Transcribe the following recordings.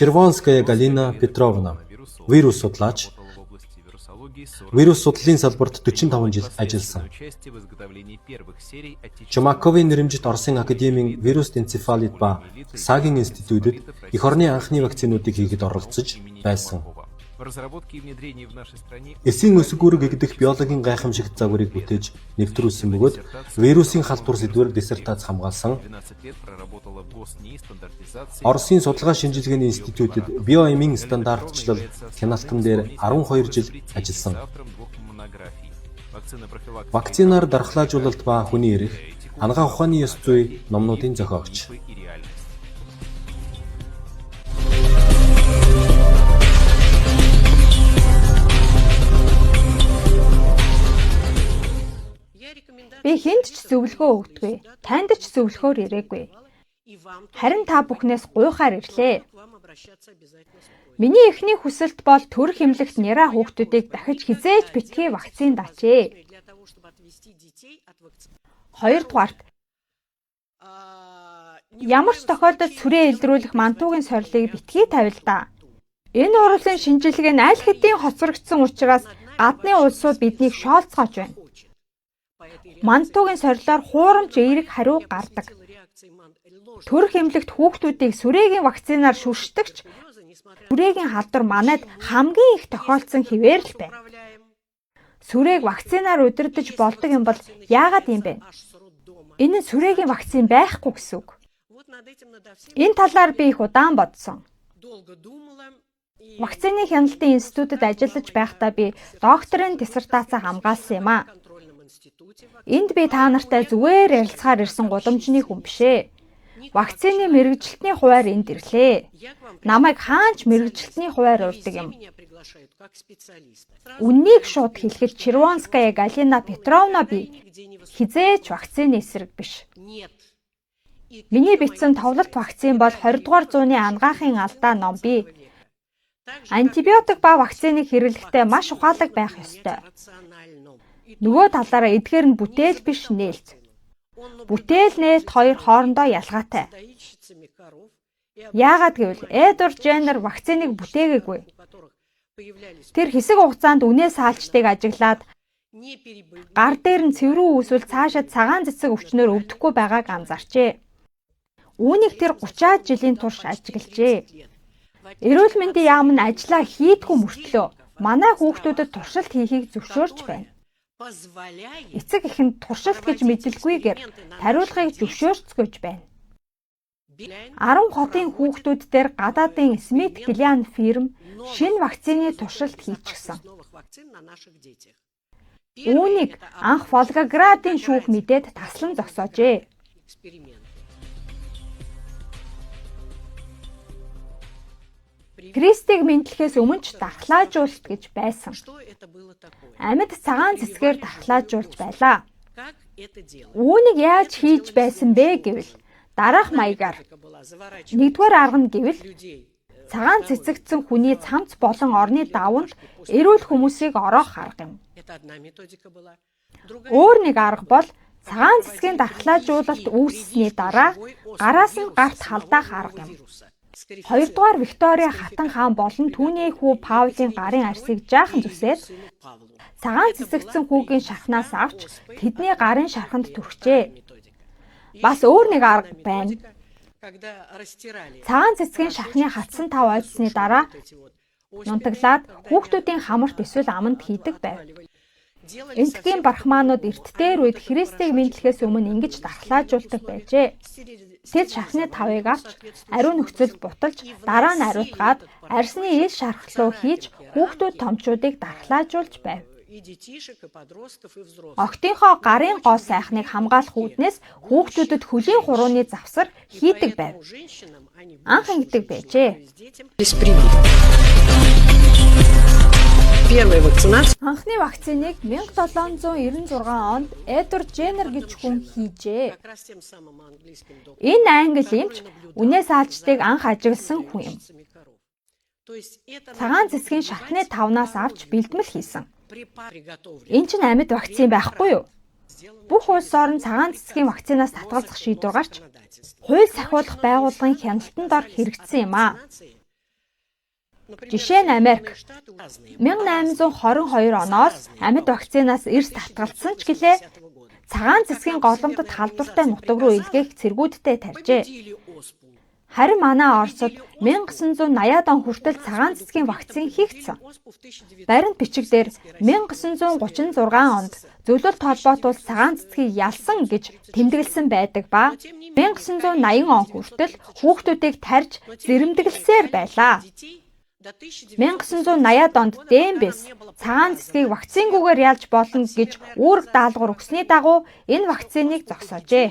Червонская Галина Петровна, вирус судлаач. Вирус судлалын салбарт 45 жил ажилласан. Чумаковын нэрэмжит Оросын академийн вирус энцефалит ба САГ-ын институтад эх орны анхны вакцинуудыг хийхэд оролцож байсан. Эсийн өсгүүрэг гэгдэх биологийн гайхамшигт загварыг бүтээж нэвтрүүлсэн бөгөөд вирусын халдвар сэдвээр диссертац хамгаалсан. Оросын судалгаа шинжилгээний институтад биоэмийн стандартчлал хяналтан дээр 12 жил ажилласан. Вакцинаар дархлаажуулалт ба хүний эрх, ангаа ухааны ёс зүй номнуудын зохиогч. Би хэнд ч зөвлөгөө өгдөггүй. Танд ч зөвлөхөөр ирээгүй. Харин та бүхнээс гуйхаар ирлээ. Миний эхний хүсэлт бол төр хэмлэгт няраа хүүхдүүдийг дахиж хизээж битгий вакцинд авчээ. Хоёрдугаарт ямар ч тохиолдолд сүрээ илрүүлэх мантуугийн сорилыг битгий тавил да. Энэ урлын шинжилгээ нь аль хэдийн хоцрогдсон учраас гадны улсууд биднийг шоолцоож байна. Мантуугийн сорилоор хуурамч эерэг хариу гардаг. Төр хэмлэгт хүүхдүүдийг сүрээгийн вакцинаар шүршдэгч сүрээгийн халдвар манайд хамгийн их тохиолдсон хэвээр л байна. Сүрээг вакцинаар удирдах болдог юм бол яагаад юм бэ? Энэ нь сүрээгийн вакцин байхгүй гэсэн үг. Энэ талаар би их удаан бодсон. Вакцины хяналтын институтад ажиллаж байхдаа би докторийн диссертацаа хамгаалсан юм а. Энд би та нартай зүгээр ярилцахаар ирсэн гудамжны хүн бишээ. Вакцины мэргэжилтний хуваар энд ирлээ. Намайг хаанч мэргэжилтний хуваар урьдаг юм. Үннийг шууд хэлэхэд Червонская Галина Петровна би хизээч вакцины эсрэг биш. Миний бичсэн товлолт вакцин бол 20 дугаар зууны ангаахын алдаа ном бий. Антибиотик ба вакциныг хэрэглэхдээ маш ухаалаг байх ёстой. Нөгөө талаараа эдгээр нь бүтээл биш нээлт. Бүтээл нээлт хоёр хоорондоо ялгаатай. Яагаад гэвэл Эдвард Женнер вакциныг бүтээгээгүй. Тэр хэсэг хугацаанд үнээ саалчдыг ажиглаад гар дээр нь цэврүү үүсвэл цаашаа цагаан цэцэг өвчнөөр өвдөхгүй байгааг анзаарчээ. Үүнийг тэр 30 жилийн турш ажиглажээ. Эрүүл мэндийн яам нь ажлаа хийдгүү мөртлөө манай хүүхдүүдэд туршилт хийхийг зөвшөөрч байна. Эцэг эхэнд туршилт гэж мэдлэггүйгээр тариулахыг зөвшөөрцгөөж байна. 10 хотын хүүхдүүд дээр гадаадын Смит Клиан фирм шинэ вакцины туршилт хийчихсэн. Үүнийг анх Волгоградын шүүх мэдээд таслан зогсоожээ. Кристийг мэдлэхээс өмнө ч дархлаажуулалт гэж байсан. Амьд цагаан цэцгээр дархлаажуулж байлаа. Үүнийг яаж хийж байсан бэ гэвэл дараах маягаар. Нэгдүгээр арга нь гэвэл цагаан цэцэгдсэн хүний цамц болон орны давамд эрүүл хүмүүсийг ороох арга юм. Өөр нэг арга бол цагаан цэцгийн дархлаажуулалт үүссэний дараа гараас нь гарт халдаах арга юм. Хоёрдугаар Виктория хатан хаан болон түүний хүү Паулийн гарын арсыг жаахан зүсээд цагаан цэцэгдсэн хүүгийн шархнаас авч тэдний гарын шарханд түрхжээ. Бас өөр нэг арга байна. Цагаан цэцгийн шархны хатсан тав ойдсны дараа нунтаглаад хүүхдүүдийн хамарт эсвэл аманд хийдэг байв. Энтхийн брахманууд эртдээр үед Христийг мэдлэхээс өмнө ингэж дархлаажуулдаг байжээ. Тэд шархны тавыг авч ариун нөхцөлд буталж дараа нь ариутгаад арсны ил шархлуу хийж хүүхдүүд томчуудыг дархлаажуулж байв. Октынхоо гарын гоо сайхныг хамгаалах үүднээс хүүхдүүдэд хөлийн хурууны завсар хийдэг байв. Анх ингэдэг байжээ. Анхны вакциныг 1796 онд Эдвард Женнер гэж хүн хийжээ. Энэ англи эмч үнээ саалчдыг анх ажигласан хүн юм. Цагаан цэцгийн шархны тавнаас авч бэлтгэл хийсэн. Энэ чинь амьд вакцин байхгүй юу? Бүх улс орн цагаан цэцгийн вакцинаас татгалзах шийдвэр гарч хууль сахиулах байгууллагын хяналтанд ор хэрэгжсэн юм а. Жишээ нь Америк. 1822 оноос амьд вакцинаас эрс татгалзсан ч гэлээ цагаан цэцгийн голомтод халдвартай нутаг руу илгээх цэргүүдтэй тарьжээ. Харин манай Оросд 1980-ад он хүртэл цагаан цэцгийн вакцин хийгдсэн. Баримт бичигдээр 1936 онд зөвлөлт холбоотуулж цагаан цэцгийг ялсан гэж тэмдэглэсэн байдаг ба 1980 он хүртэл хүүхдүүдийг тарьж зэрэмдэглэсээр байлаа. 1980-ад онд ДНБ-с цагаан цэцгийг вакцингүйгээр ялж болно гэж үүрэг даалгавар өгсөний дагуу энэ вакциныг зогсоожээ.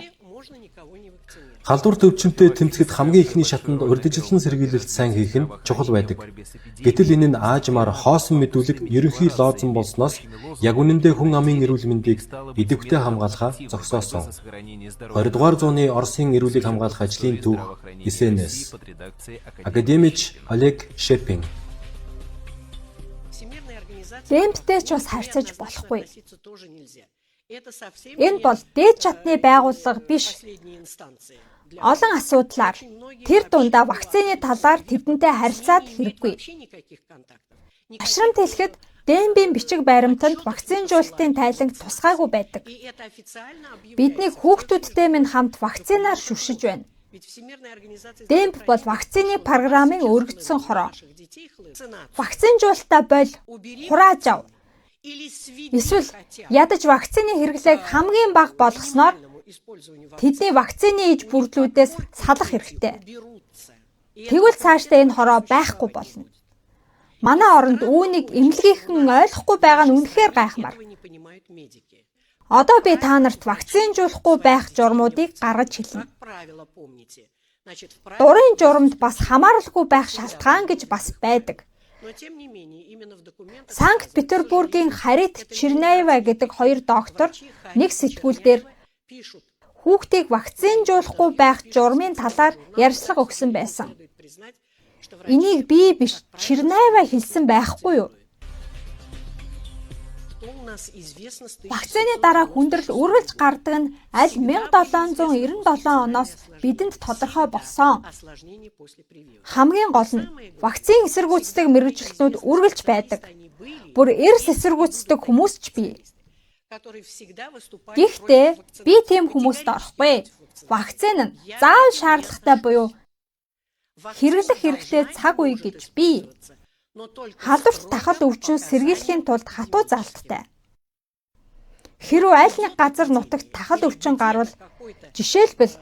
Халдвар төвчөнтэй тэмцэхэд хамгийн ихний шатанд урьдчилан сэргийлэлт сайн хийх нь чухал байдаг. Гэтэл энэ нь аажмаар хоосон мэдүүлэг ерөнхий лозун болсноос яг үнэндээ хүн амын эрүүл мэндийг идэвхтэй хамгаалахаа зогсоосон. 20 дугаар зууны Оросын эрүүлийг хамгаалах ажлын түүх СНС. Академич Олег Шепин. ДНБ-тэй ч бас харьцаж болохгүй. Энэ бол дээд чатны байгууллага биш. Олон асуудлаар тэр дундаа вакцины талаар тэдэнтэй харилцаад хэрэггүй. Ашрамт хэлэхэд ДНБ-ийн бичиг баримтанд вакцинжуулалтын тайланг тусгаагүй байдаг. Бидний хүүхдүүдтэй минь хамт вакцинаар шүршиж байна. ДНБ бол вакцины програмын өргөдсөн хороо. Вакцинжуулалтаа боль, хурааж ав. Эсвэл ядаж вакцины хэрэглээг хамгийн бага болгосноор тэдний вакцины иж бүрдлүүдээс салах хэрэгтэй. Тэгвэл цаашдаа энэ хороо байхгүй болно. Манай оронд үүнийг эмнэлгийнхэн ойлгохгүй байгаа нь үнэхээр гайхмаар. Одоо би та нарт вакцинжуулахгүй байх журмуудыг гаргаж хэлнэ. Дурын журамд бас хамааралгүй байх шалтгаан гэж бас байдаг. Санкт-Петербургийн Харит Черняева гэдэг хоёр доктор нэг сэтгүүлдээр хүүхдийг вакцинжуулахгүй байх журмын талаар ярилцлага өгсөн байсан. Энийг би биш, Черняева хэлсэн байхгүй юу? Вакцины дараа хүндрэл үргэлж гардаг нь аль 1797 оноос бидэнд тодорхой болсон. Хамгийн гол нь вакцин эсэргүүцдэг мэргэжилтнүүд үргэлж байдаг. Бүр эрс эсэргүүцдэг хүмүүс ч бий. Гэхдээ би тийм хүмүүст орохгүй. Вакцин нь заавал шаардлагатай буюу хэрэглэх хэрэгтэй цаг үе гэж би. Халдварт тахал өвчин сэргийлэхийн тулд хатуу залттай. Хэрвээ аль нэг газар нутагт тахал өвчин гарвал жишээлбэл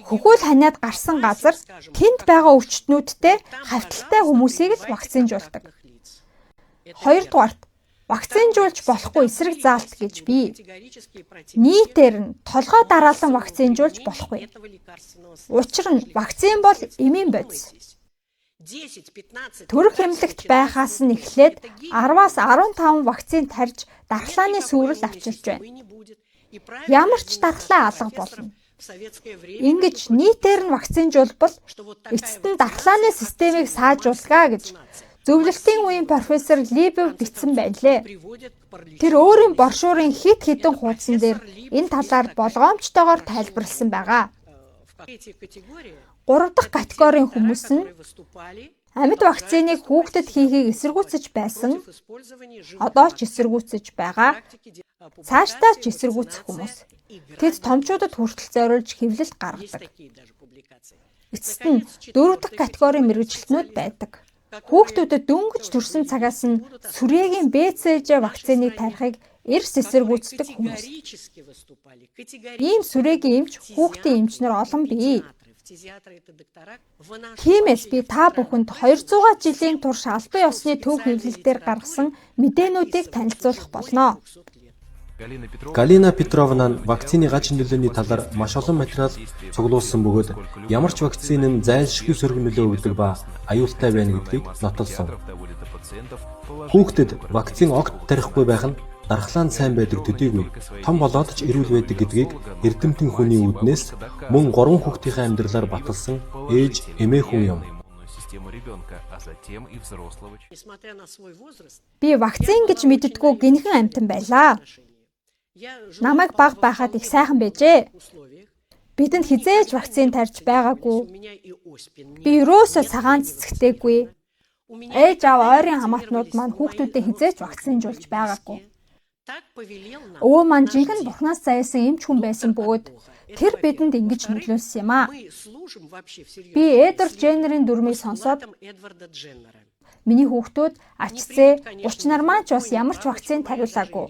хөхөөл ханиад гарсан газар тэнд байгаа өвчтнүүдтэй хавталтай хүмүүсийг л вакцинжуулдаг. Хоёрдугаарт вакцинжуулж болохгүй эсрэг заалт гэж би. Нийтээр нь толгой дараалан вакцинжуулж болохгүй. Учир нь вакцин бол эмийн бодис. Төрөх эмнэлэгт байхаас нь эхлээд 10-аас 15 вакцин тарьж дархлааны сүрэл авчилж байна. Ямар ч дархлаа алга болно. Ингэж нийтээр нь вакцинжуулбал эцэст нь дархлааны системийг сайжруулгаа гэж зөвлөлтийн үеийн профессор Либов бичсэн байлээ. Тэр өөрийн брошюрын хит хитэн хуудсан дээр энэ талаар болгоомжтойгоор тайлбарласан байгаа. 3 дахь категорийн хүмүүс нь амьд вакциныг хүүхдэд хийхийг эсэргүүцэж байсан, одоо ч эсэргүүцэж байгаа, цаашдаа ч эсэргүүцэх хүмүүс. Тэд томчуудад хүртэл зориулж хэвлэлт гаргадаг. Эцэст нь 4 дахь категорийн мэргэжилтнүүд байдаг. Хүүхдүүдэд дөнгөж төрсэн цагаас нь сүрээгийн БЦЖ вакциныг тарихыг эрс эсэргүүцдэг хүмүүс. Ийм сүрээгийн эмч хүүхдийн эмчнэр олон бий. Тиймээс би та бүхэнд 200 жилийн турш албан ёсны төв хэвлэлээр гаргасан мэдээнүүдийг танилцуулах болно. Галина Петровна нь вакцины гач нөлөөний талаар маш олон материал цуглуулсан бөгөөд ямар ч вакцин нь зайлшгүй сөрөг нөлөө өгдөг ба аюултай байна гэдгийг нотолсон. Хүүхдэд вакцин огт тарихгүй байх нь дархлаа нь сайн байдаг төдийгүй том болоод ч эрүүл байдаг гэдгийг эрдэмтэн хүний үднээс мөн 3 хүүхдийн амьдралаар баталсан ээж эмээ хүн юм. Би вакцин гэж мэддэггүй гинхэн амьтан байлаа. Намайг бага байхад их сайхан байжээ. Бидэнд хизээж вакцин тарьж байгаагүй. Би юусоо цагаан цэцэгтэйгүй. Ээж аав ойрын хамаатнууд маань хүүхдүүдээ хизээч вакцинжуулж байгаагүй. Өвөө маань жинхэнэ бурхнаас зайсан эмч хүн байсан бөгөөд тэр бидэнд ингэж нөлөөлсөн юм аа. Би Эдвард Женнерийн дүрмийг сонсоод миний хүүхдүүд ачцээ 30 нар маань ч бас ямар ч вакцин тариулаагүй.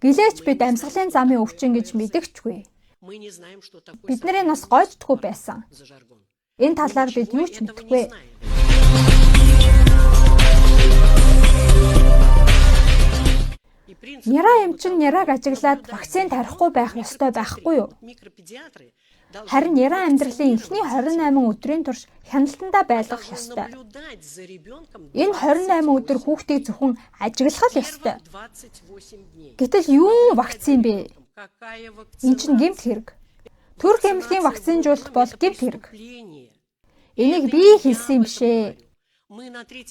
Гэлээч бид амьсгалын замын өвчин гэж мэдэгчгүй. Бидний нас гойддгүй байсан. Энэ талаар бид юу ч мэдэхгүй. Няра эмчин няраг ажиглаад вакцин тарихгүй байх ёстой байхгүй юу? Харин няра амьдралын эхний 28 өдрийн турш хяналтандаа байлгах ёстой. Энэ 28 өдөр хүүхдийг зөвхөн ажиглах л ёстой. Гэтэл юу вакцин бэ? Энэ чинь гэмт хэрэг. Төрх эмнэлгийн вакцинжуулалт бол гэмт хэрэг. Энийг би хэлсэн юм бишээ.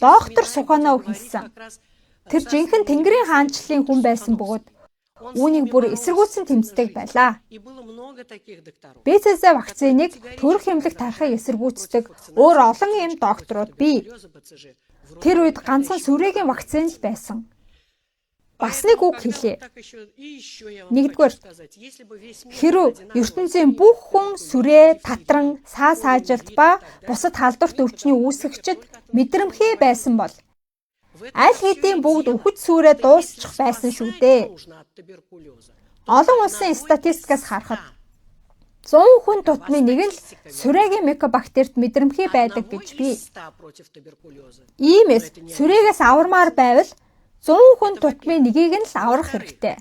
Доктор Суханов хэлсэн. Тэр жинхэнэ Тэнгэрийн хаанчлалын хүн байсан бөгөөд үүнийг бүр эсэргүүцэн тэмцдэг байлаа. БЦЗ вакциныг төрөх эмнэлэг тарахыг эсэргүүцдэг өөр олон юм докторууд бий. Тэр үед ганцхан сүрээгийн вакцин л байсан. Бас нэг үг хэлье. Нэгдүгээр, хэрв ертөнцийн бүх хүн сүрээ, татран, саажилт ба бусад халдварт өвчний үүсгэгчид мэдрэмхий байсан бол аль хэдийн бүгд үхэж сүрээ дуусчих байсан шүү дээ. Олон улсын статистикаас харахад 100 хүн тутмын нэг нь л сүрээгийн микобактерид мэдрэмхий байдаг гэж бий. Иймээс сүрээгээс авармаар байвал 100 хүн тутмын нэгийг нь л аврах хэрэгтэй.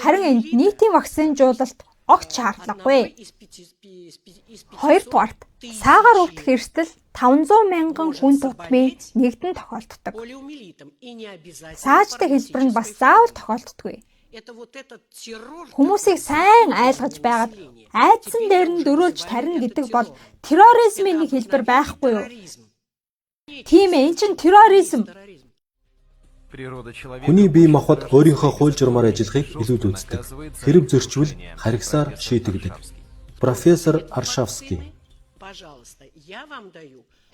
Харин энд нийтийн вакцинжуулалт огт шаардлагагүй. Хоёрдугаарт, саагаар өвдөх эрсдэл 500 мянган хүн тутмын нэгдэн тохиолддог. Саажтай хэлбэр нь бас заавал тохиолддоггүй. Хүмүүсийг сайн айлгаж байгаад айдсан дээр нь дөрүүлж тарина гэдэг бол терроризмын нэг хэлбэр байхгүй юу? Тийм ээ, энэ чинь терроризм. Хүний бие махбод өөрийнхөө хууль журмаар ажиллахыг илүүд үздэг. Хэрэг зөрчвөл харгасаар шийдэгдэг. Профессор Аршавский.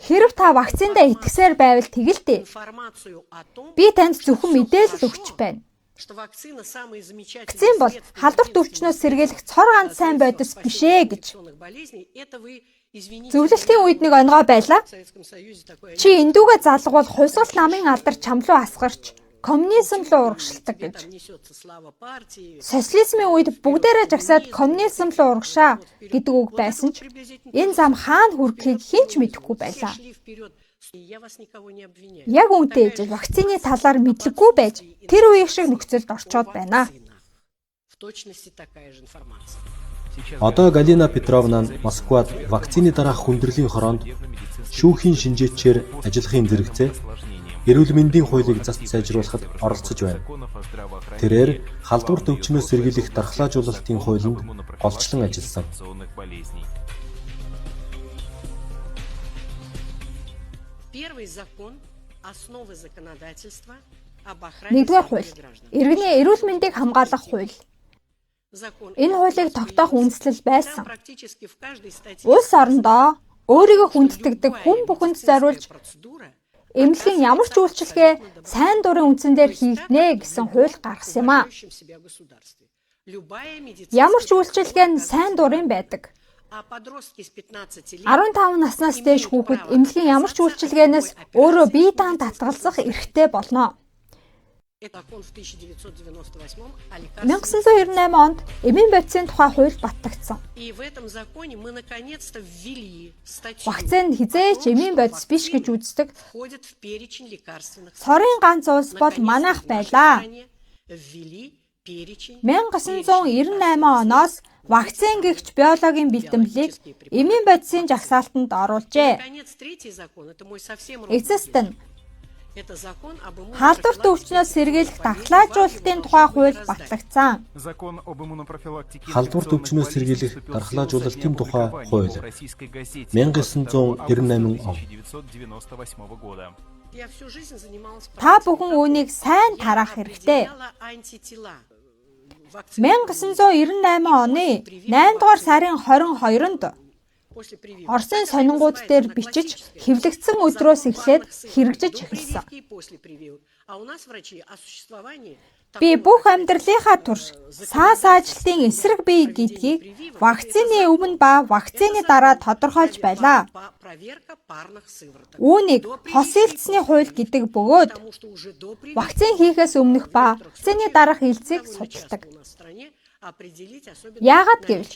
Хэрв та вакциндаа итгэсээр байвал тэгэлтэй. Би танд зөвхөн мэдээлэл өгч байна. Вакцин бол халдварт өвчнөөс сэргийлэх цор ганц сайн бодис биш ээ гэж. Зөвлөлтийн үед нэг онгой байлаа. Чи эндүүгээ залгавал хувьсгал намын алдар чамлуу асгарч коммунизм руу урагшилдаг гэж. Социализмын үед бүгдээрээ жагсаад коммунизм руу урагшаа гэдэг үг байсан ч энэ зам хаана хүрэхийг хэн ч мэдэхгүй байлаа. Яг үүнтэй ижил вакцины талаар мэдлэггүй байж тэр үеийн шиг нөхцөлд орчоод байна. Одоо Галина Петровна нь Москвад вакцины дараах хүндрэлийн хороонд шүүхийн шинжээчээр ажиллахын зэрэгцээ эрүүл мэндийн хуулийг заст сайжруулахад оролцож байна. Тэрээр халдварт өвчнөөс сэргийлэх дархлаажуулалтын хуулинд голчлон ажилласан. Нэгдүгээр хууль. Иргэний эрүүл мэндийг хамгаалах хууль. Энэ хуулийг тогтоох үндслэл байсан. Улс орондоо өөрийгөө хүндэтгдэг хүн бүхэнд зориулж эмнэлгийн ямар ч үйлчлэгээ сайн дурын үндсэн дээр хийгднэ гэсэн хууль гаргасан юм а. Ямар ч үйлчлэгээ нь сайн дурын байдаг. 15 наснаас дээш хүүхэд эмнэлгийн ямар ч үйлчилгээнээс өөрөө бие даан татгалзах эрхтэй болно. 1998 онд эмийн бодисын тухай хууль батлагдсан. Вакцин хизээч эмийн бодис биш гэж үздэг. Цорын ганц улс бол манайх байлаа. 1998 оноос вакцин гэгч биологийн бэлтгэлийг эмийн бодисын жагсаалтанд оруулжээ. Эцэст нь халдварт өвчнөөс сэргийлэх дархлаажуулалтын тухай хууль батлагдсан. Халдварт өвчнөөс сэргийлэх дархлаажуулалтын тухай хууль 1998 он. Та бүхэн үүнийг сайн тараах хэрэгтэй. 1998 оны 8 дугаар сарын 22-нд Оросын сонингууд дээр бичиж хэвлэгдсэн өдрөөс эхлээд хэрэгжиж эхэлсэн. Би бүх амьдралынхаа турш саас ажилтны эсрэг бий гэдгийг вакцины өмнө ба вакцины дараа тодорхойлж байлаа. Үүнийг хосэлцсны хууль гэдэг бөгөөд вакцин хийхээс өмнөх ба вакцины дараах хилцийг судалдаг. Яагаад гэвэл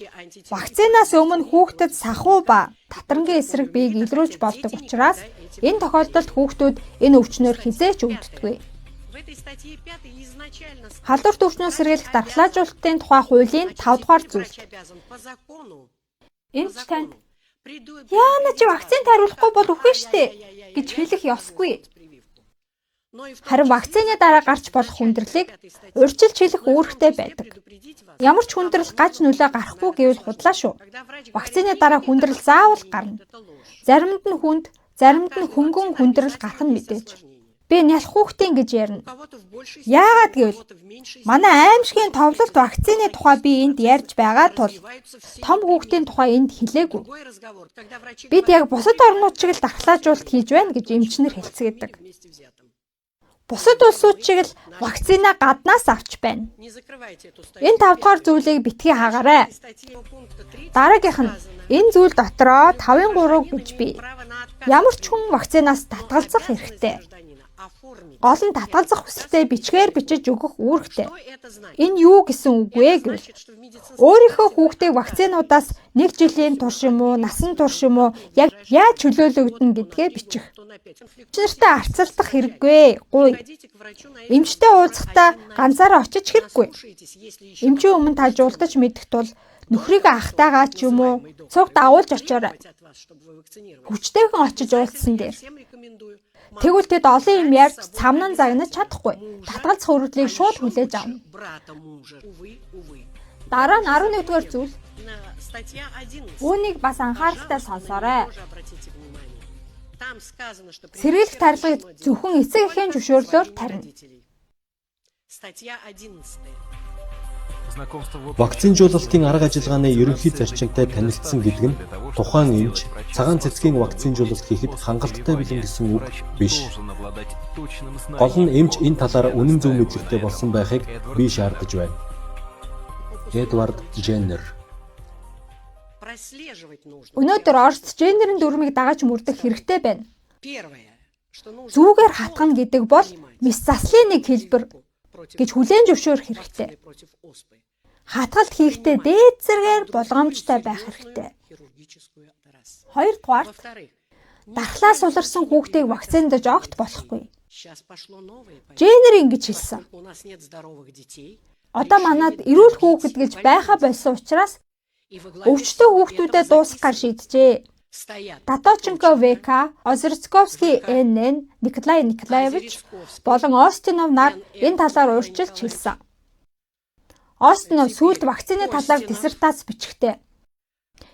вакцинаас өмнө хүүхдэд сахуу ба татрангийн эсрэг биеийг илрүүлж болдог учраас энэ тохиолдолд хүүхдүүд энэ өвчнөөр хизээч өвддөггүй. Халдварт өвчнөөс сэргийлэх дархлаажуулалтын тухай хуулийн 5 дугаар зүйл. Энд танд яана чи вакцин тариулахгүй бол үгүй штэ гэж хэлэх ёсгүй. Харин вакцины дараа гарч болох хүндрэлийг урьдчилж хэлэх үүрэгтэй байдаг. Ямар ч хүндрэл гаж нүлээ гарахгүй гэвэл худлаа шүү. Вакцины дараа хүндрэл заавал гарна. Заримд нь хүнд, заримд нь хөнгөн хүндрэл гарах нь мэдээж. Би нялх хүүхдийн гэж ярина. Яагаад гэвэл манай аимшигын товлолт вакцины тухай би энд ярьж байгаа тул том хүүхдийн тухай энд хэлээгүй. Бид яг бусад орнууд шиг л дархлаажуулалт хийж байна гэж эмчнэр хэлцгээдэг. Бусад улсууд шиг л вакцина гаднаас авч байна. Энэ 5 дугаар зүйлийг битгий хаагаарай. Дараагийнх нь энэ зүйл дотроо 5-3 гэж би. Ямар ч хүн вакцинаас татгалзах хэрэгтэй. Гол нь татгалзах хүсэлтэд бичгээр бичиж өгөх үүрэгтэй. Энэ юу гэсэн үг вэ гэвэл өөрийнхөө хүүхдийг вакцинуудаас 1 жилийн турш юм уу, насан турш юм уу яг яаж чөлөөлөгдөн гэдгээ бичих. Эмчнэртэй арцалдах хэрэггүй. Эмчтэй уулзахдаа ганцаараа очиж хэрэггүй. Эмчийн өмнө та жуулдаж мэдэх тул нөхрийгөө ахтайгаа ч юм уу цуг дагуулж очиорой. Хүчтэйхэн очиж уулзсан дээр. Тэгвэл тэд олон юм ярьж цамнан загнаж чадахгүй. Татгалзах өрөвдлийг шууд хүлээж авна. Дараа нь 11-р зүйл. Үүнийг бас анхааралтай сонсоорой. Сэргийлэх тарилгыг зөвхөн эцэг эхийн зөвшөөрлөөр тарина. Вакцинжуулалтын арга ажиллагааны ерөнхий зарчимтай танилцсан гэдэг нь тухайн эмч цагаан цэцгийн вакцинжуулалт хийхэд хангалттай бэлэн гэсэн үг биш. Гол нь эмч энэ талаар үнэн зөв мэдлэгтэй болсон байхыг би шаардаж байна. Эдвард Женнер. Өнөөдөр Оросд гендерийн дүрмийг дагаж мөрдөх хэрэгтэй байна. Зүүгээр хатгана гэдэг бол мис заслын нэг хэлбэр гэж хүлээн зөвшөөрөх хэрэгтэй. Хатгалт хийхдээ дээд зэргээр болгоомжтой байх хэрэгтэй. 2 дугаарт дархлаа суларсан хүүхдийг вакциндаж огт болохгүй. Женнер ингэж хэлсэн. Одоо манад эрүүл хүүхэд гэж байха болсон учраас өвчтөе хүүхдүүдэд дуусгахаар шийджээ. Таточенко ВК, Озерцковский НН, Николай Николаевич болон Остинов нар энэ талаар урьдчилж хэлсэн. Остинов сүүлд вакцины талаар диссертац бичихтэй.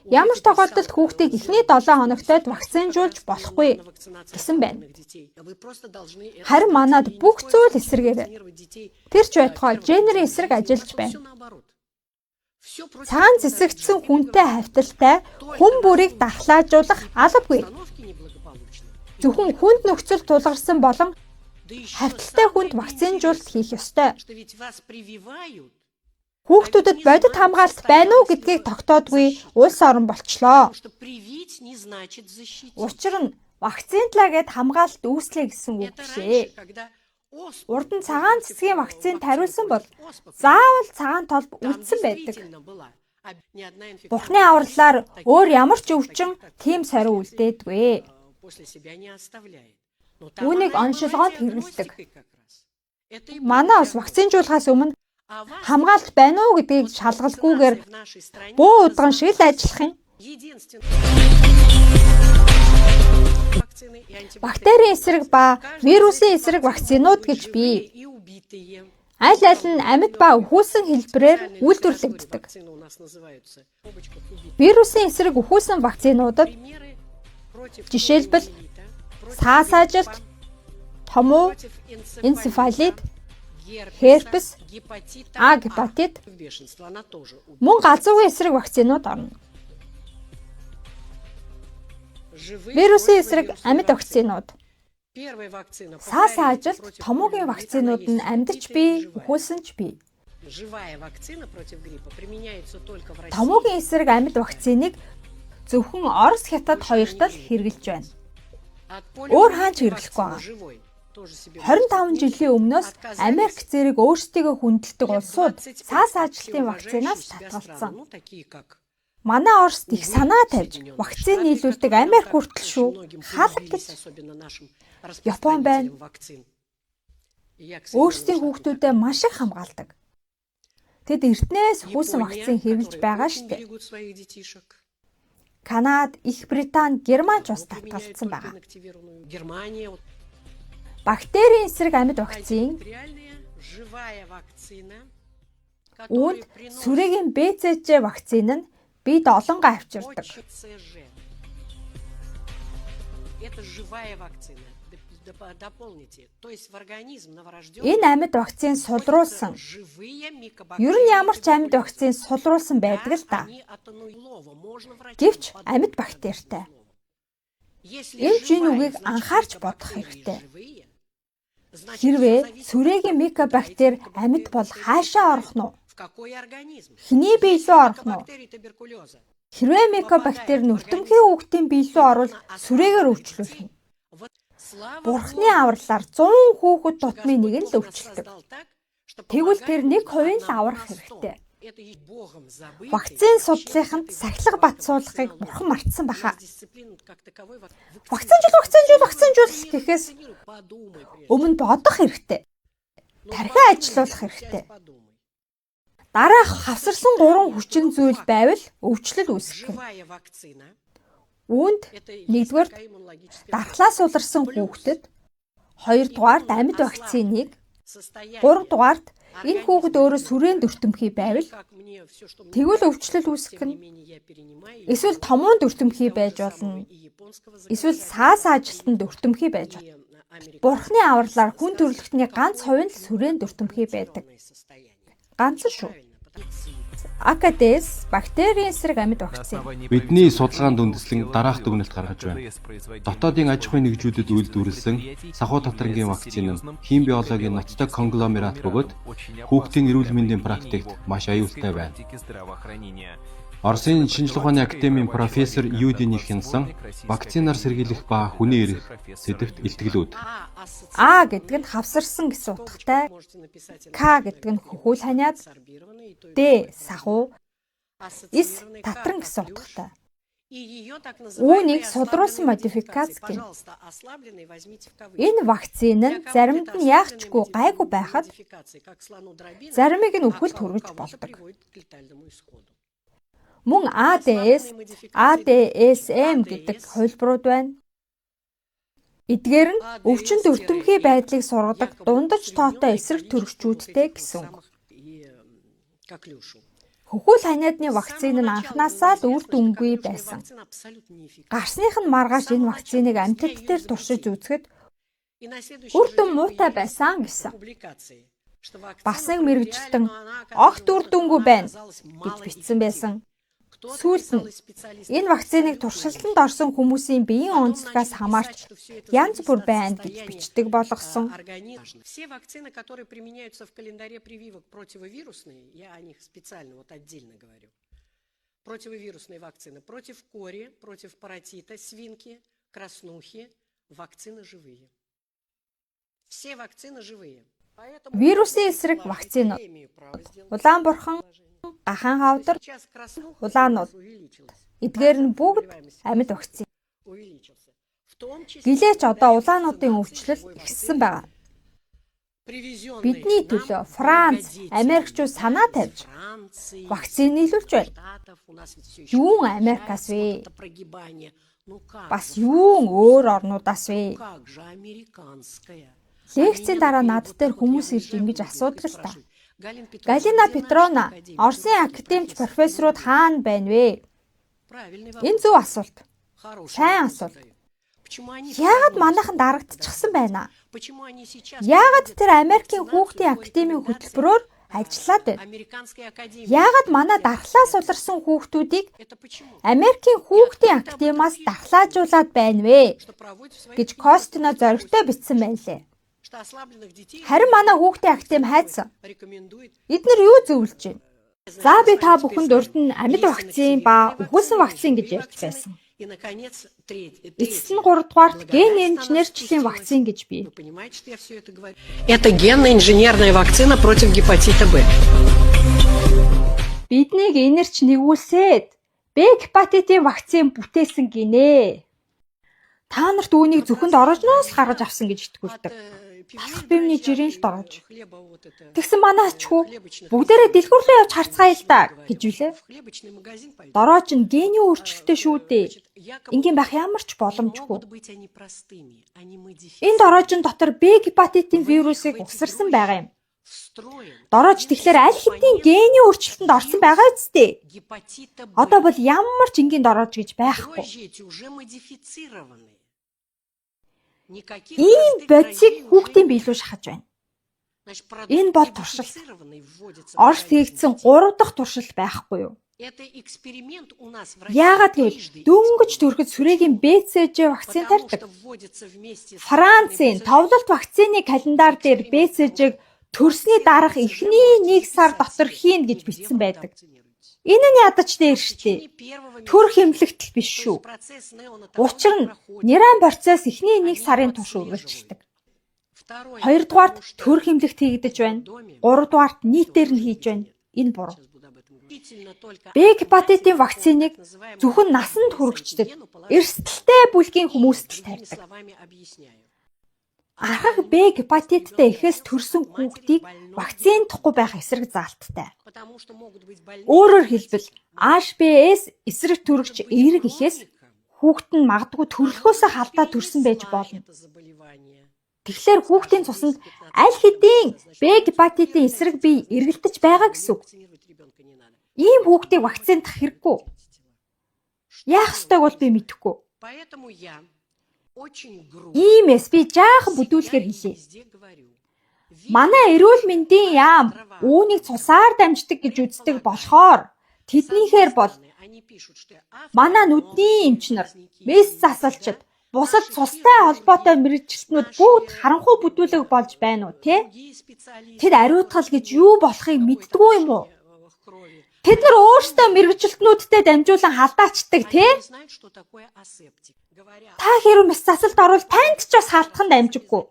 Ямар ч тохиолдолд хүүхдийг эхний 7 хоногтод вакцинжуулж болохгүй гэсэн байна. Харин манад бүх зүйл эсрэгээр. Тэр ч байтугай Женнерийн эсрэг ажиллаж байна. Цаан зэсэгдсэн хүнтэй хавталтай хүн бүрийг дархлаажуулах албагүй. Зөвхөн хүнд нөхцөл тулгарсан болон хавталтай хүнд вакцинжуулалт хийх ёстой. Хүүхдүүдэд бодит хамгаалалт байна уу гэдгийг тогтоодгүй улс орон болчлоо. Учир нь вакцинлаа гэд хамгаалалт үүслэе гэсэн үг бишээ. Урд нь цагаан цэцгийн вакцин тариулсан бол заавал цагаан толб үлдсэн байдаг. Бурхны авралаар өөр ямар ч өвчин тийм сорив үлдээдгүй. Үүнийг оншилгоонд хэрэглэдэг. Манай ус вакцинжуулахаас өмнө хамгаалалт байна уу гэдгийг шалгалгүйгээр буу удган шиг л ажиллах юм. Бактерийн эсрэг ба вирусын эсрэг вакцинууд гэж бий. Аль аль нь амьд ба өхүүлсэн хэлбэрээр үйлдвэрлэгддэг. Вирусын эсрэг өхүүлсэн вакцинуудад жишээлбэл саас ажилт, томуу, энцефалит, херпес, А гепатит, мөн галзуугийн эсрэг вакцинууд орно. Вирусын эсрэг амьд вакцинууд. Саас ажилт томоогийн вакцинууд нь амьдарч бий, ухуулсан ч бий. Томоогийн эсрэг амьд вакциныг зөвхөн Орос, Хятад хоёрт л хэрэгжилж байна. Өөр хаач хэрэглэхгүй байгаа. 25 жилийн өмнөөс Америк зэрэг өөрсдийгөө хүндэлдэг улсууд саас ажилтны вакцинаас татгалцсан. Манай Оросд их санаа тавьж вакцин нийлүүлдэг Америк хүртэл шүү. Хаалт гэж. Япон байна. Өөрсдийн хүүхдүүдэд маш их хамгаалдаг. Тэд эртнээс хүйсэн вакцин хэрэглэж байгаа шүү дээ. Канада, Их Британи, Герман ч бас татгалцсан байгаа. Бактерийн эсрэг амьд вакцин үүнд сүрэгийн БЦЖ вакцин нь бид олонго авчирдаг. Энэ амьд вакцин сулруулсан. Ер нь ямар ч амьд вакцин сулруулсан байдаг л да. Гэвч амьд бактеритай. Энэ жин үгийг анхаарч бодох хэрэгтэй. Хэрвээ сүрэгийн микобактери амьд бол хаашаа орох нь? Хиний бие рүү орох нь? Хэрвээ микобактери нүртэмхий хүүхдийн бие рүү орвол сүрээгээр өвчлүүлэх нь. Бурхны авралаар 100 хүүхэд тутмын нэг нь л өвчлөдөг. Тэгвэл тэр 1% л аврах хэрэгтэй. Вакцин судлалыханд сахилга бат суулгахыг бурхан мартсан баха. Вакцинжуул гэхээс өмнө бодох хэрэгтэй. Тархиа ажилуулах хэрэгтэй. Дараах хавсарсан 3 хүчин зүйл байвал өвчлөл үүсгэх нь. Үүнд нэгдүгээр дархлаа суларсан хүүхдэд, хоёрдугаард амьд вакциныг, гуравдугаард энэ хүүхэд өөрөө сүрэн дүртэмхий байвал тэгвэл өвчлөл үүсгэх нь. Эсвэл томон дүртэмхий байж болно. Эсвэл саас ажилтан дүртэмхий байж болно. Бурхны авралаар хүн төрөлхтний ганц хувийн л сүрэн дүртэмхий байдаг. Ганц шүү. АКДС бактерийн эсрэг амьд вакцин. Бидний судалгаанд үндэслэн дараах дүгнэлт гаргаж байна. Дотоодын аж ахуйн нэгжүүдэд үйлдвэрлэсэн сахуу татрангийн вакцин нь хим биологийн ноцтой конгломерат бөгөөд хүүхдийн эрүүл мэндийн практикт маш аюултай байна. Оросын шинжлэх ухааны академийн профессор Юдин Ихэнсэн вакцинаар сэргийлэх ба хүний эрх сэдвт илтгэлүүд. А гэдэг нь хавсарсан гэсэн утгатай, К гэдэг нь хөхүүл ханиад, Д сахуу, С татран гэсэн утгатай. Үүнийг сулруулсан модификац гэнэ. Энэ вакцин нь заримд нь яахчгүй гайгүй байхад заримыг нь өвхөлт хүргэж болдог. Мөн АДС, АДСМ гэдэг хувилбарууд байна. Эдгээр нь өвчин дүртэмхий байдлыг сургадаг дундаж тоотой эсрэг төрөгчүүдтэй гэсэн үг. Хөхүүл ханиадны вакцин нь анхнаасаа л үр дүнгүй байсан. Гарсных нь маргааш энэ вакциныг амьтад дээр туршиж үзэхэд үр дүн муутай байсан гэсэн. Бас нэг мэрэгжилтэн огт үр дүнгүй байна гэж бичсэн байсан. Сүүлд нь энэ вакциныг туршилтанд орсон хүмүүсийн биеийн онцлогоос хамаарч янз бүр байна гэж бичдэг болгосон. Все вакцины, которые применяются в календаре прививок противовирусные, я о них специально вот отдельно говорю. Противовирусные вакцины против кори, против паротита, свинки, краснухи, вакцины живые. Все вакцины живые. Вирусын эсрэг вакцинууд. Улаан бурхан, гахаан хавдар, улаанууд. Эдгээр нь бүгд амьд вакцин. Гэлээч одоо улаануудын өвчлөл ихссэн байгаа. Бидний төлөө Франц, Америкчууд санаа тавьж вакцин нийлүүлж байна. Юун Америкаас вэ? Бас юун өөр орнуудаас вэ? Лекцийн дараа над дээр хүмүүс ирж ингэж асуудаг л та. Галина Петровна, Оросын академич профессорууд хаана байна вэ? Энэ зөв асуулт. Сайн асуулт. Яагаад манайхан дарагдчихсан байна? Яагаад тэр Америкийн хүүхдийн академийн хөтөлбөрөөр ажиллаад байна. Американской академии. Яагаад манай дархлаа суларсан хүүхдүүдийг Это почему? Америкийн хүүхдийн академиас дархлаажуулаад байна вэ Что проводит в своих гэж Костино зоригтой бичсэн байлээ. что ослабленных детей Харин манай хүүхдийн академи хайцсан. рекомендует. Эдгээр юу зөвлөж байна? За би та бүхэнд урд нь амьд вакцин ба үхэлсэн вакцин гэж ярьж байсан. И, наконец, Эцэст нь 3 дугаарт ген инженерчлийн вакцин гэж бий. Вы понимаете, что я все это говорю? Это генно-инженерная вакцина против гепатита Б. Биднийг энерч нэгүүлсээд Б гепатитын вакцин бүтээсэн гинэ. Та нарт үүнийг зөвхөн дорожноос гаргаж авсан гэж итгүүлдэг. Талах бивний жирийн л дорож. Тэгсэн манаас ч хүү бүгдээрээ дэлгүүрлөө явж харцгаая л да гэж үлээ. Дорож нь гений өөрчлөлттэй шүү дээ. Ингийн байх ямар ч боломжгүй. Энэ дорожин дотор Б гепатитын вирусыг усарсан байгаа юм. Дорож тэгэхээр аль хэдийн гений өөрчлөлтөнд орсон байгаа үсттэй. Одоо бол ямар ч энгийн дорож гэж байхгүй. Ийм бодисыг хүүхдийн биелүү шахаж байна. Энэ бол туршилт. Орос хийгдсэн 3 дахь туршилт байхгүй юу? Яагаад гэвэл дөнгөж төрөхөд сүрээгийн БЦЖ вакцин тарьдаг. Францын товлолт вакцины календар дээр БЦЖ-г төрсний дараах эхний 1 сар дотор хийн гэж бичсэн байдаг. Энэ нь ядаж дээр штэ. Төр хэмлэгтэл биш шүү. Учир нь нейрон процесс эхний 1 сарын турш үргэлжилдэг. 2 дугаарт төр хэмлэгт хийгдэж байна. 3 дугаарт нийтээр нь хийж байна. Энэ буруу. Б гепатитын вакциныг зөвхөн насанд хүрэгчдэд, эрсдэлтэй бүлгийн хүмүүст л тарьдаг. Архаг Б гепатиттай эхээс төрсөн хүүхдийг вакцинтахгүй байх эсрэг заалттай. Өөрөөр хэлбэл HBS эсрэг төрөгч эерэг ихээс хүүхэд нь магадгүй төрлөхөөсөө халдаа төрсөн байж болно. Тэгэхээр хүүхдийн цуснд аль хэдийн Б гепатитын эсрэг бие эргэлдэж байгаа гэсэн үг. Ийм хүүхдийг вакцинтах хэрэггүй. Яах ёстойг бол би мэдэхгүй. Иймээс би жаахан бүдүүлгээр хэлье. Манай эрүүл мэндийн яам үүнийг цусаар дамждаг гэж үздэг болохоор тэднийхээр бол манай нүдний эмчнэр, мэс засалчид, бусад цустай холбоотой мэргэжилтнүүд бүгд харанхуй бүдүүлэг болж байна уу, те? Тэд ариутгал гэж юу болохыг мэддэггүй юм уу? Тэд нар өөрсдөө мэргэжилтнүүдтэй дамжуулан халдаачдаг, те? Та хэрэг мэс засалд орвол танд ч бас халдхан дамжиггүй.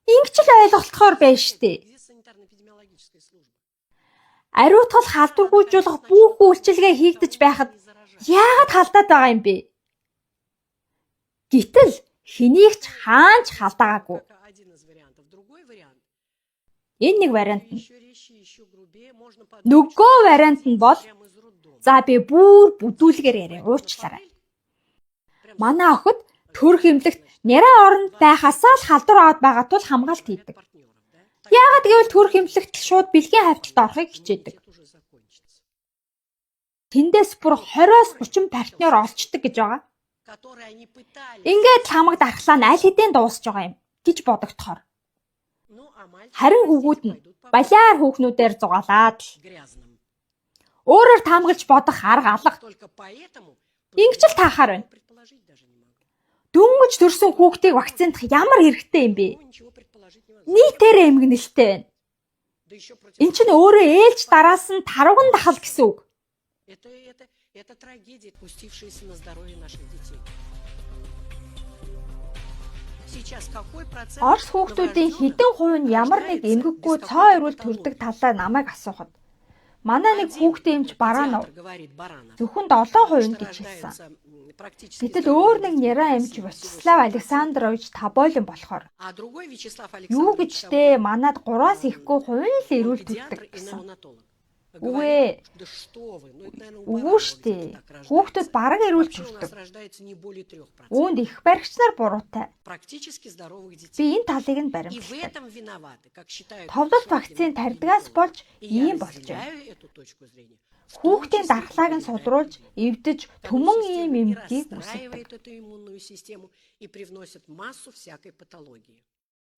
Ингэж л ойлголтохоор байна штэ. Ариутгал халдваргүйжүүлэх бүх үйлчилгээ хийгдэж байхад яагаад халдаад байгаа юм бэ? Гэтэл хэнийг ч хаанч халдаагаагүй. Энэ нэг вариант нь. Нөгөө вариант нь бол за би бүр бүдүүлгээр яриа уучлаарай. Манай охид төр хэмлэгт нэрэн оронд байхасаа л халдвар аваад байгаа тул хамгаалт хийдэг. Яагаад гэвэл төр хэмлэгт шууд бэлгийн хавьталд орохыг хичээдэг. Тэндээс бүр 20-30 партнер олцдог гэж байгаа. Ингээд хамаг дархлаа нь аль хэдийн дуусж байгаа юм гэж бодогдохоор. Харин хүүгүүд нь балиар хүүхнүүдээр зугаалаад л өөрөөр таамаглаж бодох арга алга. Ингэж л таахаар байна. Дөнгөж төрсөн хүүхдийг вакцинтах ямар хэрэгтэй юм бэ? Нийтээр эмгэнэлтэй байна. Энд чинь өөрөө ээлж дараас нь тарвган дахал гэсэн үг. Это трагедия, пустившаяся на здоровье наших детей. Орос хүүхдүүдийн хэдэн хувь нь ямар нэг эмгэггүй цоо ирүүл төрдөг талаа намайг асуухад манай нэг хүүхдийн эмч Баранов зөвхөн 7% гэж хэлсэн. Гэтэл өөр нэг няраа эмч Вячеслав Александрович Таболин болохоор юу гэжтэй манад 3-аас ихгүй хувь л ирүүл төрдөг гэсэн. Үгүй штэ. Хүүхдүүд бараг эрүүл төрдөг. Үүнд их баригч нар буруутай. Би энэ талыг нь баримталдаг. Товлолт вакцин тарьдгаас болж ийм болж байна. Хүүхдийн дархлааг нь сулруулж, эвдэж, төмөн ийм эмггийг үүсгэдэг.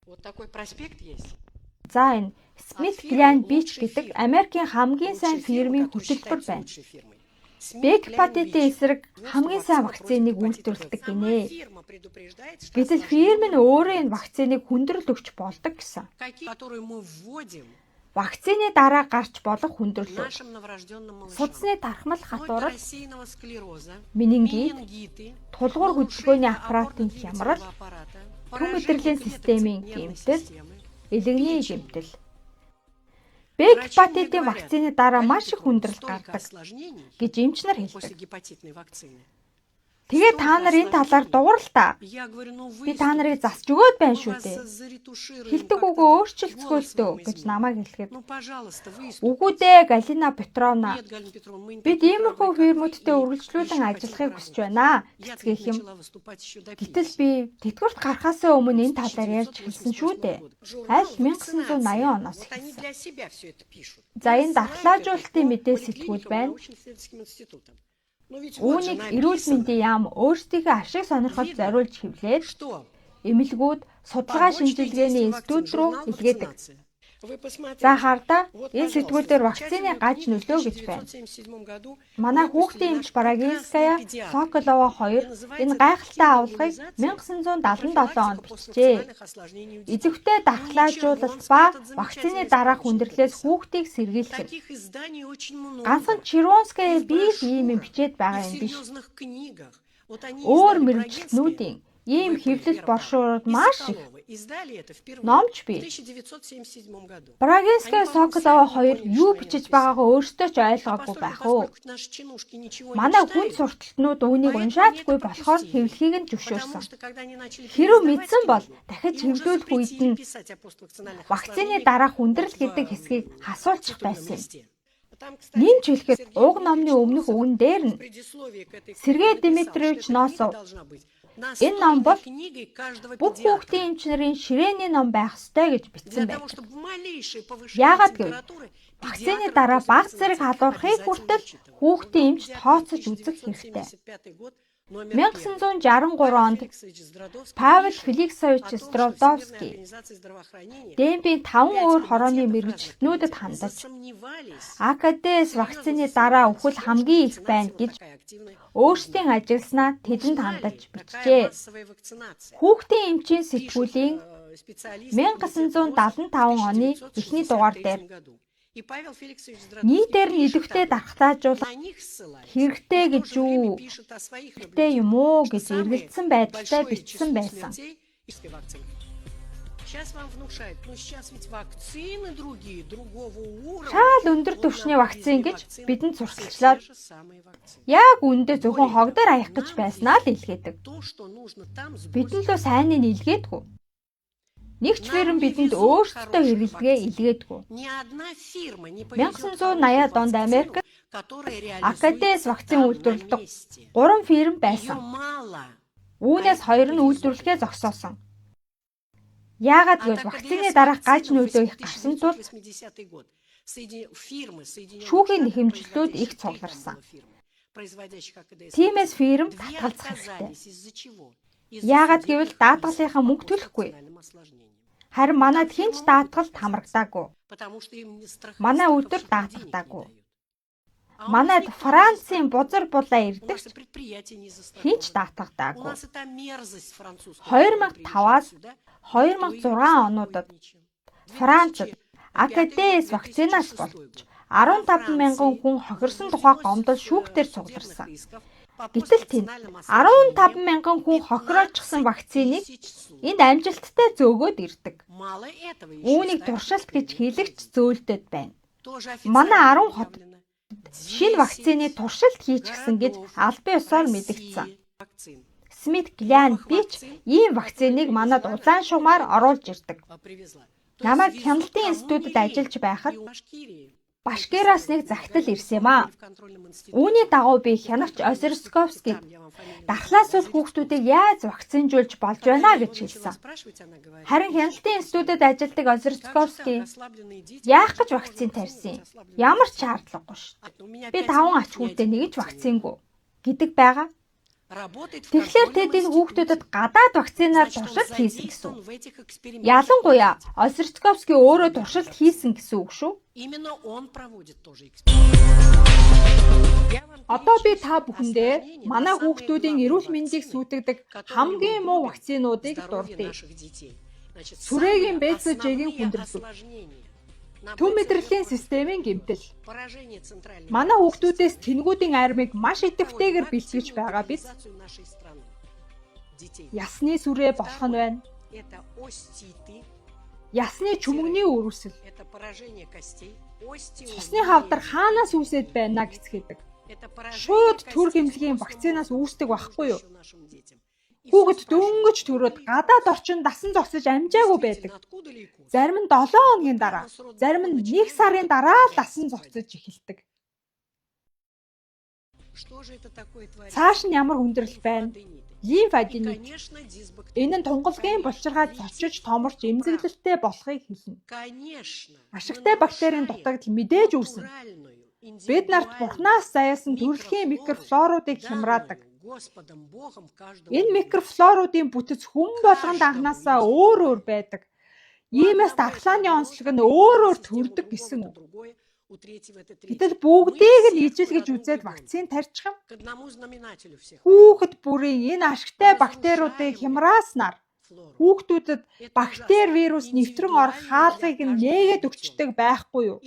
Вот такой проспект есть. За энэ Smith Glen Beach гэдэг Америкийн хамгийн сайн фирмийн хөтөлбөр байна. Бекпатитийн эсрэг хамгийн сайн вакциныг үйлдвэрлэдэг гинэ. Гэтэл фирм нь өөрөө энэ вакциныг хүндрэл өгч болдог гэсэн. Вакцины дараа гарч болох хүндрэлүүд. Судасны тархмал хатуурал, менингит, тулгуур хөдөлгөөний аппаратын хямрал, төв мэдрэлийн системийн гэмтэл, элэгний гэмтэл. Бекпатитийн вакцины дараа маш их хүндрэл гардаг гэж эмчнэр хэлдэг. Тэгээ та нар энэ талаар дуурал та. Би та нарыг засч өгөөд байна шүү дээ. Хэлдэг үгөө өөрчлөлцгөөлтөө гэж намайг хэлэхэд. Үгүй дээ Галина Петровна. Бид иймэрхүү фирмүүдтэй үргэлжлүүлэн ажиллахыг хүсэж байна гэцгээх юм. Гэтэл би тэтгэврт гарахаас өмнө энэ талаар ярьж хэлсэн шүү дээ. Аль 1980 оноос эхэлсэн. За энэ дархлаажуулалтын мэдээ сэтгүүл байна. Үүнийг эрүүл мэндийн яам өөрсдийнхөө ашиг сонирхолд зориулж хэвлээд эмнэлгүүд судалгаа шинжилгээний институт руу илгээдэг. За хардаа энэ сэтгүүл дээр вакцины гаж нөлөө гэж байна. Манай хүүхдийн эмч Барагинская Соколова 2 энэ гайхалтай авалгыг 1977 онд бичжээ. Идэвхтэй дархлаажуулалт ба вакцины дараах хүндрэлээс хүүхдийг сэргийлэх. Ганцхан Червонская би ийм юм бичээд байгаа юм биш. Өөр мэргэжилтнүүдийн ийм хэвлэл боршуурууд маш их. Номч бий. Барагинская Соколова 2 юу бичиж байгаагаа өөрсдөө ч ойлгоогүй байх уу. Манай хүн сурталтнууд үүнийг уншаачгүй болохоор хэвлэхийг нь зөвшөөрсөн. Хэрэв мэдсэн бол дахиж хэвлүүлэх үед нь вакцины дараах хүндрэл гэдэг хэсгийг хасуулчих байсан юм. Нэмж хэлэхэд уг номны өмнөх үгэн дээр нь Сергей Дмитриевич Носов энэ ном бол бүх хүүхдийн эмч нарын ширээний ном байх ёстой гэж бичсэн байдаг. Яагаад гэвэл вакцины дараа баг зэрэг халуурахыг хүртэл хүүхдийн эмч тооцож үзэх хэрэгтэй. 1963 онд Павел Феликсович Стравдовский Дембийн 5 өөр хорооны мэргэжилтнүүдэд хандаж АКД-с вакцины дараа өвхөл хамгийн их байна гэж өөрсдийн ажилласнаа тэдэнд хандаж бичжээ. Хүүхдийн эмчийн сэтгүүлийн 1975 оны эхний дугаар дээр нийтээр нь идэвхтэй дархлаажуулах хэрэгтэй гэж юу? Хэрэгтэй юм уу гэж эргэлдсэн байдалтай бичсэн байсан. Шал өндөр түвшний вакцин гэж бидэнд сурталчлаад яг үндэ зөвхөн хог дээр аях гэж байснаа л илгээдэг. Бидэнд л сайныг илгээдэггүй. Нэг ч фирм бидэнд өөрсдөө хэрэглэгээ илгээдэггүй. 1980-ад онд Америкт АКД-с вакцин үйлдвэрлэдэг 3 фирм байсан. Үүнээс 2 нь үйлдвэрлэхээ зогсоосон. Яагаад гэвэл вакцины дараах гаж нөлөө их гарсан тул шүүхийн нэхэмжлүүд их цугларсан. Тиймээс фирм татгалзах хэрэгтэй. Яагаад гэвэл даатгалынхаа мөнгө төлөхгүй. Харин манайд хинч даатгалд хамрагдаагүй. Манай өдөр даатгадаагүй. Манайд Францын бузар булаа ирдэгч хинч даатгадаагүй. 2005-аас 2006 онуудад Францад АКД-с вакцинаас болж 15,000 хүн хохирсон тухай гомдол шүүхтэр цугларсан. Гэтэл тэнд 15,000 хүн хохироочсон вакциныг энд амжилттай зөөгөөд ирдэг. Үүнийг туршилт гэж хэлэгч зөөлдөд байна. Манай 10 хотод шинэ вакцины туршилт хийчихсэн гэж албан ёсоор мэдэгдсэн. Smith Glen Beach ийм вакциныг манад улаан шугамаар оруулж ирдэг. Намайг хяналтын институтэд ажиллаж байхад Башкираас нэг захидал ирсэн юм аа. Үүний дагуу би хянагч Озерсковскийд дархлаас үл хүүхдүүдийг яаж вакцинжуулж болж байна гэж хэлсэн. Харин хяналтын институтэд ажилладаг Озерсковский яах гэж вакцин тарьсан? Ямар ч шаардлагагүй шүү. Би 5 ач хүүхдээ нэг ч вакцингүй гэдэг байгаа. Тэгэхээр тэд энэ хүүхдүүдэд гадаад вакцинаар туршилт хийсэн гэсэн үг. Ялангуяа Осерчковский өөрөө туршилт хийсэн гэсэн үг шүү. Одоо би та бүхэндээ манай хүүхдүүдийн эрүүл мэндийг сүйтгэдэг хамгийн муу вакцинуудыг дурдъя. Сүрээгийн БЦЖ-гийн хүндрэлүүд, төв мэдрэлийн системийн гэмтэл. Манай хүүхдүүдээс тэнгүүдийн армийг маш идэвхтэйгээр бэлтгэж байгаа биз? Ясны сүрээ болох нь байна. Ясны чүмэгний өрөвсөл. Цусны хавдар хаанаас үүсээд байна гэцгээдэг. Шууд төр гэмлэгийн вакцинаас үүсдэг байхгүй юу? Хүүхэд дөнгөж төрөөд гадаад орчинд дасан зогсож амжаагүй байдаг. Зарим нь 7 хоногийн дараа, зарим нь 1 сарын дараа л дасан зогсож эхэлдэг. Цааш нь ямар хүндрэл байна? Лимфаденит. Энэ нь тунгалгийн булчирхай цочиж томорч эмзэглэлтэй болохыг хэлнэ. Ашигтай бактерийн дутагдал мэдээж үүснэ. Бид нарт бурхнаас заяасан төрөлхийн микрофлоруудыг хямраадаг. Энэ микрофлоруудын бүтэц хүн болгонд анханасаа өөр байдаг. Иймээс дархлааны онцлог нь өөр төрдөг гэсэн үг. Гэтэл бүгдийг нь ижил гэж үзээд вакцин тарьчих юм. Хүүхэд бүрийн энэ ашигтай бактериудыг хямрааснаар хүүхдүүдэд бактери, вирус нэвтрэн орох хаалгыг нээгээд өгчдөг байхгүй юу?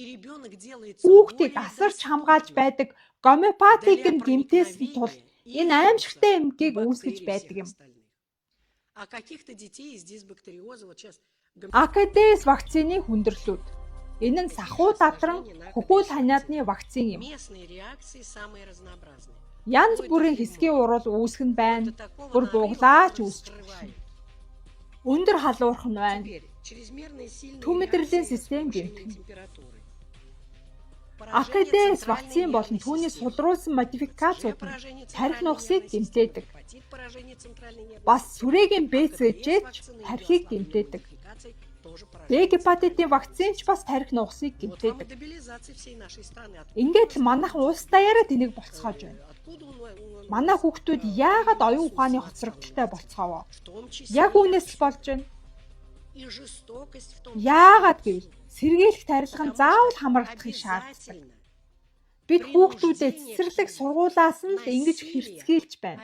Хүүхдийг асарч хамгаалж байдаг гомеопатик гэмтээсэн тул энэ аимшигтай эмгээг үүсгэж байдаг юм. АКДС вакцины хүндрэлүүд. Энэ нь сахуу дадран хөхүүл ханиадны вакцин юм. Янз бүрийн хэсгийн урал үүсгэх нь байна. Бүр буглаач үүсч болно. Өндөр халуурах нь байна. Төв мэдрэлийн систем гэмтэх. АКДС вакцин болон түүний сулруулсан модификацууд нь тархи нугасыг гэмтээдэг. Бас сүрээгийн БЦЖ-ч тархийг гэмтээдэг. Б гепатитын вакцинч бас тархи нугасыг гэмтээдэг. Ингээд л манайхан улс даяараа тэнийг болцоож байна. Манай хүүхдүүд яагаад оюун ухааны хоцрогдолтой болцоовоо? Яг үүнээс л болж байна. Яагаад гэвэл сэргийлэх тарилга нь заавал хамрагдахыг шаарддаг. Бид хүүхдүүдэд цэцэрлэг сургуулаас нь л ингэж хэрцгийлж байна.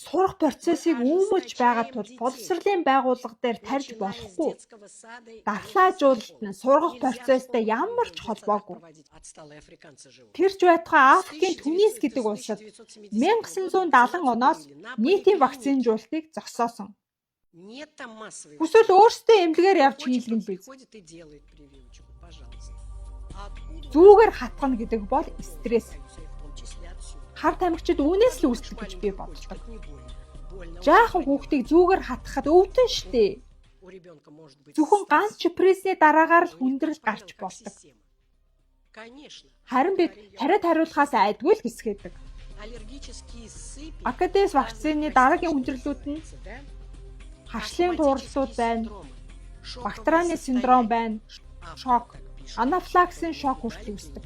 Сурах процессыг үүмэлж байгаа тул боловсролын байгууллага дээр тарьж болохгүй. Дархлаажуулалт нь сургах процесстэй ямар ч холбоогүй. Тэрч байтугай Африкийн Түнис гэдэг улсад 1970 оноос нийтийн вакцинжуулалтыг зогсоосон. Хүсвэл өөрсдөө эмнэлгээр явж хийлгэн биз. Зүүгээр хатгана гэдэг бол стресс. Хар тамхичид үүнээс л үүсдэг гэж би боддог. Жаахан хүүхдийг зүүгээр хатгахад өвдөн штэ. Зөвхөн ганц шприцний дараагаар л хүндрэл гарч болдог. Харин бид тариад хариулахаас айдгүй л гисгэдэг. АКДС вакцины дараагийн хүндрэлүүд нь харшлын тууралцууд байна. Бактерианы синдром байна. Шок, анафилаксын шок хүртэл үүсдэг.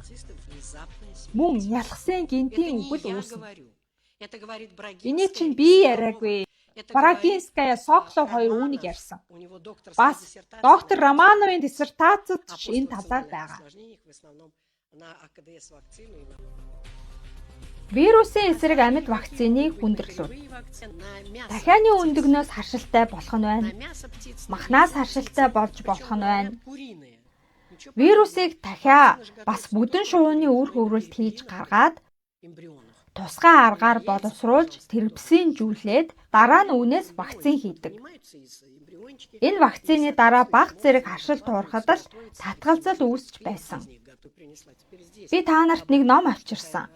Мөн ялхсан гинтийн үгэл үүснэ. Энийг чинь би яриаггүй. Брагинская Соклов хоёр үүнийг ярьсан. Бас доктор Романовын диссертацид энэ талаар байгаа. Вирусын эсрэг амьд вакцины хүндрэлүүд. Дахианы өндөгнөөс харшилтай болох нь байна. Махнаас харшилтай болж болох нь байна. Вирусыг дахиа бас бүдэн шувууны үр хөврөлт хийж гаргаад тусгай аргаар боловсруулж тэрбсинжүүлээд дараа нь үүнээс вакцин хийдэг. Энэ вакцины дараа бага зэрэг харшил туурахад л татгалзал үүсч байсан. Би та нарт нэг ном авчирсан.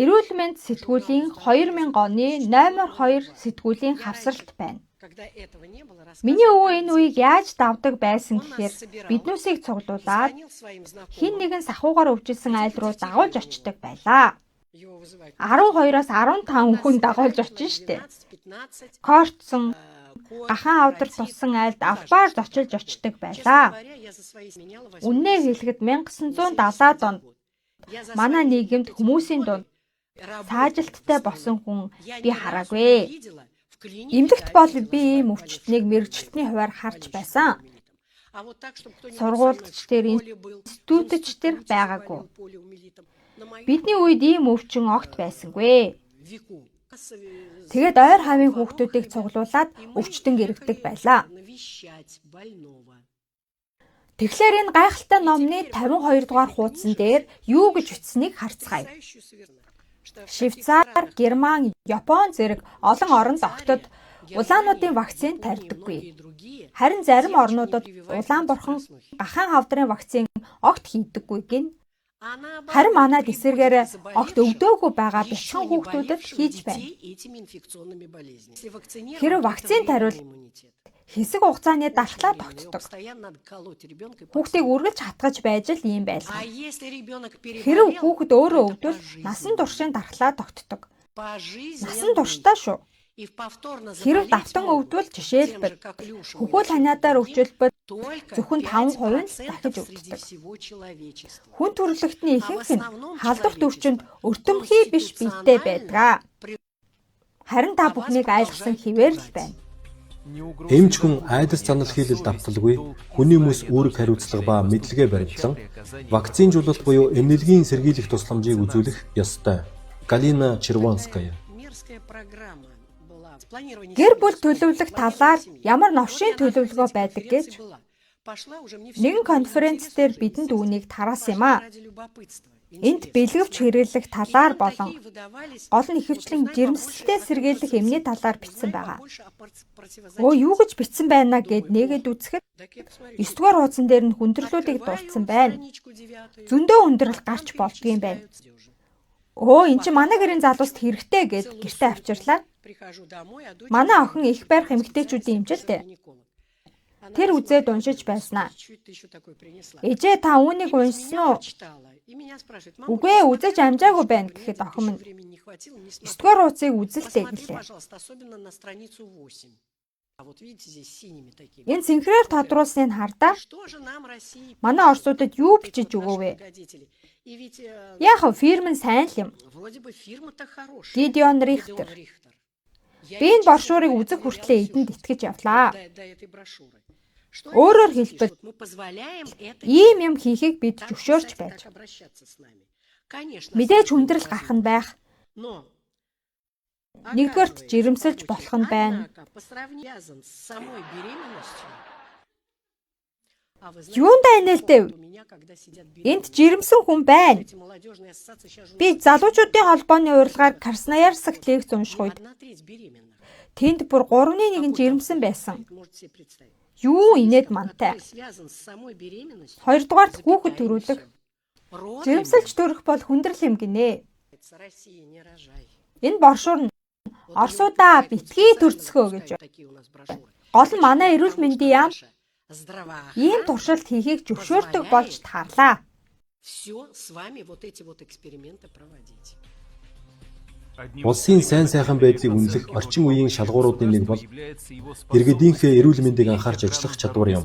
Эрүүл мэнд сэтгүүлийн 2000 оны номер 2 сэтгүүлийн хавсралт байна. Миний өвөө энэ үеийг яаж давдаг байсан гэхээр биднүүсийг цуглуулад хин нэгэн сахуугаар өвжилсэн айл руу дагуулж очдог байлаа. 12-аас 15 хүн дагуулж очно штэ. Кортсон gaхан авдар тулсан айлд албаар зочилж очдог байлаа. Үннээ хэлэхэд 1970-аад онд манай нийгэмд хүмүүсийн дунд саажилттай босон хүн би хараагүй. Эмнэлэгт бол би ийм өвчтнийг мэрэгчлэтний хуваар харж байсан. Сургуульчдэр, институтчдэр байгаагүй. Бидний үед ийм өвчин огт байсангүй. Тэгээд ойр хавийн хүүхдүүдийг цуглуулад өвчтөн иргэдэг байлаа. Тэгэхээр энэ гайхалтай номны 52 дугаар хуудсан дээр юу гэж бичсэнийг харцгаая. Швейцар, Герман, Япон зэрэг олон оронд октод улаануудын вакцин тарьдаггүй. Харин зарим орнуудад улаан бурхан гахаан хавдрын вакцин огт хийдэггүй гин. Харин манайд эсэргээр огт өвдөөгүй байгаа бяцхан хүүхдүүдэд хийж байна. Хэрэв вакцин тариул хэсэг хугацааны дархлаа тогтдог. Хүүхдийг үргэлж хатгаж байж л ийм байлаа. Хэрэв хүүхэд өөрөө өвдвөл насан туршийн дархлаа тогтдог. Насан туршдаа шүү. Хэрэв давтан өвдвөл жишээлбэл хөхөөл ханиадаар өвчлөлбөд зөвхөн 5% нь дахиж өвддөг. Хүн төрөлхтний ихэнх нь халдварт өвчнөд өртөмхий биш биетэй байдаг. Харин та бүхнийг айлгсан хിവэр л байна. Эмч хүн айдас занал хийлэл давталгүй хүний хүмүүс үүрэг хариуцлага ба мэдлэгээ баримтлан вакцинжуулалт буюу эмнэлгийн сэргийлэх тусламжийг үзүүлэх ёстой. Галина Червонская. Гэр бүл төлөвлөх талаар ямар новшийн төлөвлөгөө байдаг гэж нэгэн конференц дээр бидэнд үүнийг тараасан юм а. Энд бэлгэвч хэрэглэх талаар болон гол нь ихэвчлэн жирэмслэлтэй сэргийлэх эмний талаар бичсэн байгаа. Юу гэж бичсэн байна гэд нэгэд үзэхэд 9 дугаар хуудсан дээр нь хүндрэлүүдийг дурдсан байна. Зөндөө хүндрэл гарч болдгийм байна. Эн чинь манай гэрийн залууст хэрэгтэй гэд гэртээ авчирлаа. Манай охин их байрх эмэгтэйчүүдийн эмчилтэй. Тэр үзээд уншиж байснаа. Ээжээ та үүнийг уншсан уу? Үгүй ээ, үзэж амжаагүй байна гэхэд охин минь 9 дугаар хуудсыг үзэлтэй гэлээ. Энэ синхрээр тодруулсныг хардаа. Манай орсуудад юу бичиж өгөө вэ? Яг фирм нь сайн л юм. Гидеон Рихтер. Би энэ брошюрыг үзэх хүртлээр эдэнд итгэж явлаа. Өөрөөр хэлбэл ийм юм хийхийг бид зөвшөөрч байж. Мэдээж хүндрэл гарах нь байх. Нэгдүгээрт жирэмсэлж болох нь байна. Юундаа инээлтэй вэ? Энд жирэмсэн хүн байна. Би залуучуудын холбооны урилгаар Красноярск лекц унших үед тэнд бүр 3-1 жирэмсэн байсан. Юу инээд мантай. 2-дугаарт хүүхэд төрүүлэх. Жирэмсэлж төрөх бол хүндрэл юм гинэ. Энэ брошюр нь Орсуудаа битгий төрцгөө гэж. Гол нь манай эрүүл мэндийн яам ийм туршилт хийхийг зөвшөөрдөг болж таарлаа. Улсын сайн сайхан байдлыг үнэлэх орчин үеийн шалгууруудын нэг бол иргэдийнхээ эрүүл мэндийг анхаарч ажиллах чадвар юм.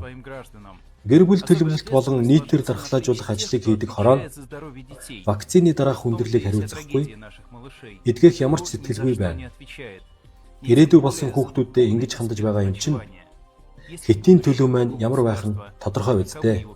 Гэр бүл төлөвлөлт болон нийтээр дархлаажуулах ажлыг хийдэг хороо вакцины дараах хүндрэлийг хариуцахгүй эдгэх ямар ч сэтгэлгүй байна. Ирээдүй болсон хүүхдүүдтэй ингэж хандаж байгаа юм чинь хэтийн төлөв маань ямар байх нь тодорхой биз дээ.